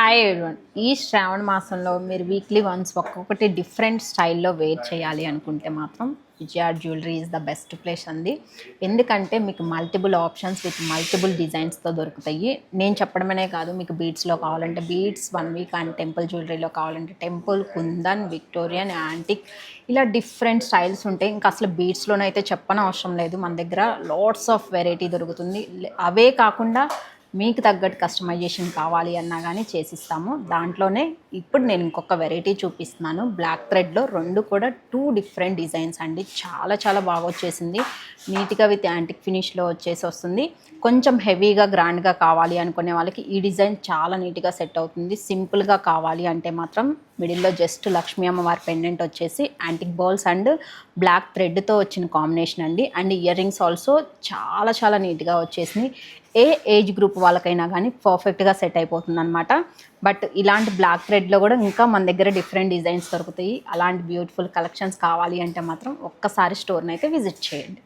Hi everyone. ఈ శ్రావణ మాసంలో మీరు వీక్లీ వన్స్ ఒక్కొక్కటి డిఫరెంట్ స్టైల్లో వేర్ చేయాలి అనుకుంటే మాత్రం Vijaya jewellery is the best place అండి. ఎందుకంటే మీకు మల్టిపుల్ ఆప్షన్స్ విత్ మల్టిపుల్ డిజైన్స్తో దొరుకుతాయి. నేను చెప్పడమనే కాదు, మీకు బీడ్స్లో కావాలంటే బీడ్స్, 1 వీక్ అండ్ టెంపుల్ జ్యువెలరీలో కావాలంటే టెంపుల్, కుందన్, విక్టోరియన్, యాంటిక్, ఇలా డిఫరెంట్ స్టైల్స్ ఉంటాయి. ఇంకా అసలు బీడ్స్లోనైతే చెప్పనవసరం లేదు, మన దగ్గర లాట్స్ ఆఫ్ వెరైటీ దొరుకుతుంది. అవే కాకుండా మీకు తగ్గట్టు కస్టమైజేషన్ కావాలి అన్నా కానీ చేసిస్తాము. దాంట్లోనే ఇప్పుడు నేను ఇంకొక వెరైటీ చూపిస్తున్నాను. బ్లాక్ థ్రెడ్లో 2 కూడా 2 డిఫరెంట్ డిజైన్స్ అండి. చాలా చాలా బాగా వచ్చేసింది. నీట్గా విత్ యాంటిక్ ఫినిష్లో వస్తుంది. కొంచెం హెవీగా గ్రాండ్గా కావాలి అనుకునే వాళ్ళకి ఈ డిజైన్ చాలా నీట్గా సెట్ అవుతుంది. సింపుల్గా కావాలి అంటే మాత్రం మిడిల్లో జస్ట్ లక్ష్మీ అమ్మవారి పెండెంట్ వచ్చేసి యాంటిక్ బాల్స్ అండ్ బ్లాక్ థ్రెడ్తో వచ్చిన కాంబినేషన్ అండి. అండ్ ఇయర్ రింగ్స్ ఆల్సో చాలా చాలా నీట్గా వచ్చేసినాయి. ఏ ఏజ్ గ్రూప్ వాళ్ళకైనా కానీ పర్ఫెక్ట్గా సెట్ అయిపోతుంది అనమాట. బట్ ఇలాంటి బ్లాక్ థ్రెడ్లో కూడా ఇంకా మన దగ్గర డిఫరెంట్ డిజైన్స్ దొరుకుతాయి. అలాంటి బ్యూటిఫుల్ కలెక్షన్స్ కావాలి అంటే మాత్రం ఒక్కసారి స్టోర్ని అయితే విజిట్ చేయండి.